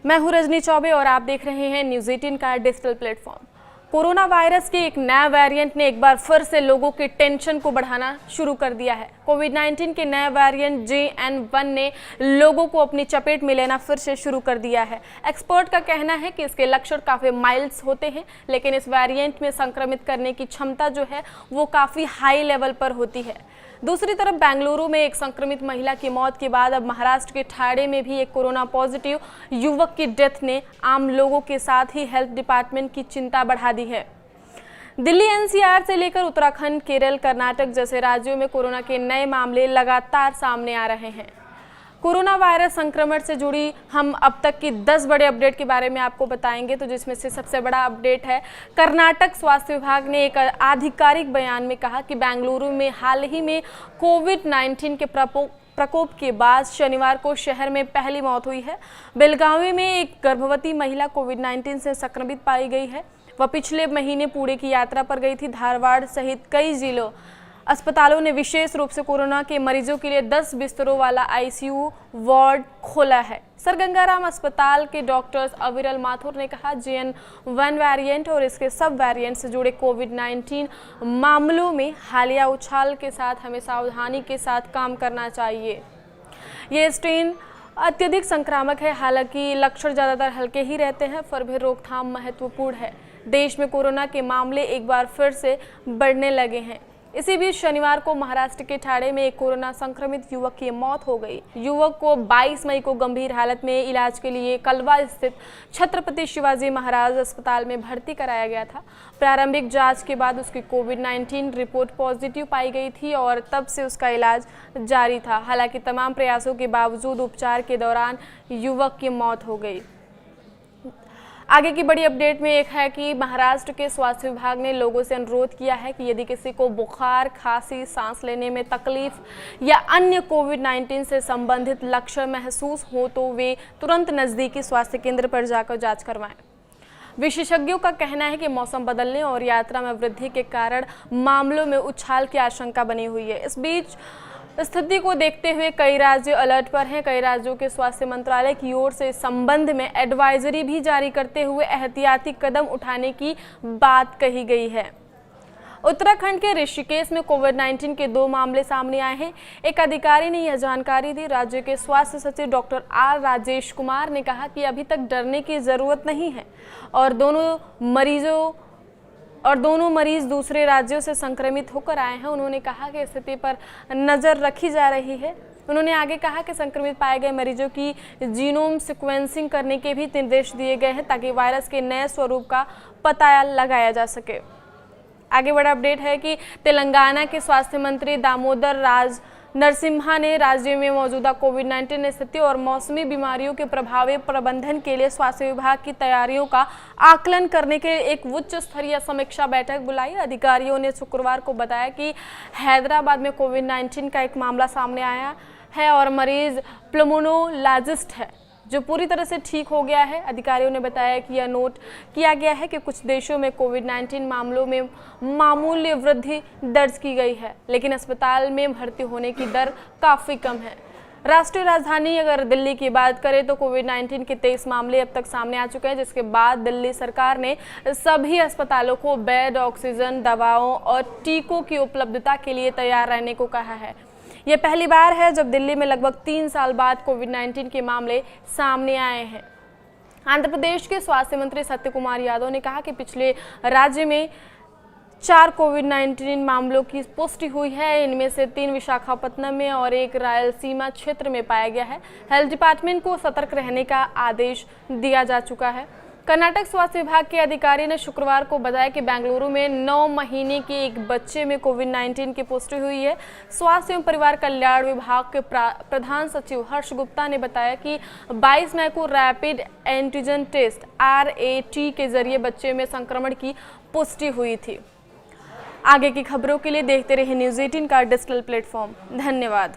मैं हूं रजनी चौबे और आप देख रहे हैं न्यूज़ 18 का डिजिटल प्लेटफॉर्म। कोरोना वायरस के एक नया वेरिएंट ने एक बार फिर से लोगों की टेंशन को बढ़ाना शुरू कर दिया है। कोविड-19 के नए वेरिएंट JN.1 ने लोगों को अपनी चपेट में लेना फिर से शुरू कर दिया है। एक्सपर्ट का कहना है कि इसके लक्षण काफ़ी माइल्ड होते हैं, लेकिन इस वेरिएंट में संक्रमित करने की क्षमता जो है वो काफ़ी हाई लेवल पर होती है। दूसरी तरफ बेंगलुरु में एक संक्रमित महिला की मौत के बाद अब महाराष्ट्र के ठाणे में भी एक कोरोना पॉजिटिव युवक की डेथ ने आम लोगों के साथ ही हेल्थ डिपार्टमेंट की चिंता बढ़ा दी है। दिल्ली NCR से लेकर उत्तराखंड, केरल, कर्नाटक जैसे राज्यों में कोरोना के नए मामले लगातार सामने आ रहे हैं। कोरोना वायरस संक्रमण से जुड़ी हम अब तक की 10 बड़े अपडेट के बारे में आपको बताएंगे, तो जिसमें से सबसे बड़ा अपडेट है कर्नाटक स्वास्थ्य विभाग ने एक आधिकारिक बयान में कहा कि बेंगलुरु में हाल ही में कोविड-19 के प्रकोप के बाद शनिवार को शहर में पहली मौत हुई है। बेलगावी में एक गर्भवती महिला कोविड-19 से संक्रमित पाई गई है। वह पिछले महीने पुणे की यात्रा पर गई थी। धारवाड़ सहित कई जिलों अस्पतालों ने विशेष रूप से कोरोना के मरीजों के लिए 10 बिस्तरों वाला ICU वार्ड खोला है। सर गंगाराम अस्पताल के डॉक्टर्स अविरल माथुर ने कहा, JN.1 वेरिएंट और इसके सब वेरिएंट से जुड़े कोविड-19 मामलों में हालिया उछाल के साथ हमें सावधानी के साथ काम करना चाहिए। ये स्ट्रेन अत्यधिक संक्रामक है, हालांकि लक्षण ज़्यादातर हल्के ही रहते हैं, फिर भी रोकथाम महत्वपूर्ण है। देश में कोरोना के मामले एक बार फिर से बढ़ने लगे हैं। इसी बीच शनिवार को महाराष्ट्र के ठाणे में एक कोरोना संक्रमित युवक की मौत हो गई। युवक को 22 मई को गंभीर हालत में इलाज के लिए कलवा स्थित छत्रपति शिवाजी महाराज अस्पताल में भर्ती कराया गया था। प्रारंभिक जांच के बाद उसकी कोविड-19 रिपोर्ट पॉजिटिव पाई गई थी और तब से उसका इलाज जारी था। हालांकि तमाम प्रयासों के बावजूद उपचार के दौरान युवक की मौत हो गई। आगे की बड़ी अपडेट में एक है कि महाराष्ट्र के स्वास्थ्य विभाग ने लोगों से अनुरोध किया है कि यदि किसी को बुखार, खांसी, सांस लेने में तकलीफ या अन्य कोविड-19 से संबंधित लक्षण महसूस हो तो वे तुरंत नज़दीकी स्वास्थ्य केंद्र पर जाकर जांच करवाएं। विशेषज्ञों का कहना है कि मौसम बदलने और यात्रा में वृद्धि के कारण मामलों में उछाल की आशंका बनी हुई है। इस बीच स्थिति को देखते हुए कई राज्य अलर्ट पर हैं। कई राज्यों के स्वास्थ्य मंत्रालय की ओर से इस संबंध में एडवाइजरी भी जारी करते हुए एहतियाती कदम उठाने की बात कही गई है। उत्तराखंड के ऋषिकेश में कोविड-19 के 2 मामले सामने आए हैं। एक अधिकारी ने यह जानकारी दी। राज्य के स्वास्थ्य सचिव डॉक्टर R राजेश कुमार ने कहा कि अभी तक डरने की जरूरत नहीं है और दोनों मरीज दूसरे राज्यों से संक्रमित होकर आए हैं। उन्होंने कहा कि स्थिति पर नज़र रखी जा रही है। उन्होंने आगे कहा कि संक्रमित पाए गए मरीजों की जीनोम सीक्वेंसिंग करने के भी निर्देश दिए गए हैं ताकि वायरस के नए स्वरूप का पता लगाया जा सके। आगे बड़ा अपडेट है कि तेलंगाना के स्वास्थ्य मंत्री दामोदर राज नरसिम्हा ने राज्य में मौजूदा कोविड-19 स्थिति और मौसमी बीमारियों के प्रभावी प्रबंधन के लिए स्वास्थ्य विभाग की तैयारियों का आकलन करने के लिए एक उच्च स्तरीय समीक्षा बैठक बुलाई। अधिकारियों ने शुक्रवार को बताया कि हैदराबाद में कोविड-19 का एक मामला सामने आया है और मरीज प्लमोनोलॉजिस्ट है जो पूरी तरह से ठीक हो गया है। अधिकारियों ने बताया कि यह नोट किया गया है कि कुछ देशों में कोविड-19 मामलों में मामूली वृद्धि दर्ज की गई है, लेकिन अस्पताल में भर्ती होने की दर काफ़ी कम है। राष्ट्रीय राजधानी अगर दिल्ली की बात करें तो कोविड-19 के 23 मामले अब तक सामने आ चुके हैं, जिसके बाद दिल्ली सरकार ने सभी अस्पतालों को बेड, ऑक्सीजन, दवाओं और टीकों की उपलब्धता के लिए तैयार रहने को कहा है। यह पहली बार है जब दिल्ली में लगभग 3 साल बाद कोविड-19 के मामले सामने आए हैं। आंध्र प्रदेश के स्वास्थ्य मंत्री सत्य कुमार यादव ने कहा कि पिछले राज्य में 4 कोविड-19 मामलों की पुष्टि हुई है। इनमें से 3 विशाखापत्तनम में और 1 रायलसीमा क्षेत्र में पाया गया है। हेल्थ डिपार्टमेंट को सतर्क रहने का आदेश दिया जा चुका है। कर्नाटक स्वास्थ्य विभाग के अधिकारी ने शुक्रवार को बताया कि बेंगलुरु में 9 महीने के एक बच्चे में कोविड-19 की पुष्टि हुई है। स्वास्थ्य एवं परिवार कल्याण विभाग के प्रधान सचिव हर्ष गुप्ता ने बताया कि 22 मई को रैपिड एंटीजन टेस्ट RAT के जरिए बच्चे में संक्रमण की पुष्टि हुई थी। आगे की खबरों के लिए देखते रहिए न्यूज़ 18 का डिजिटल प्लेटफॉर्म। धन्यवाद।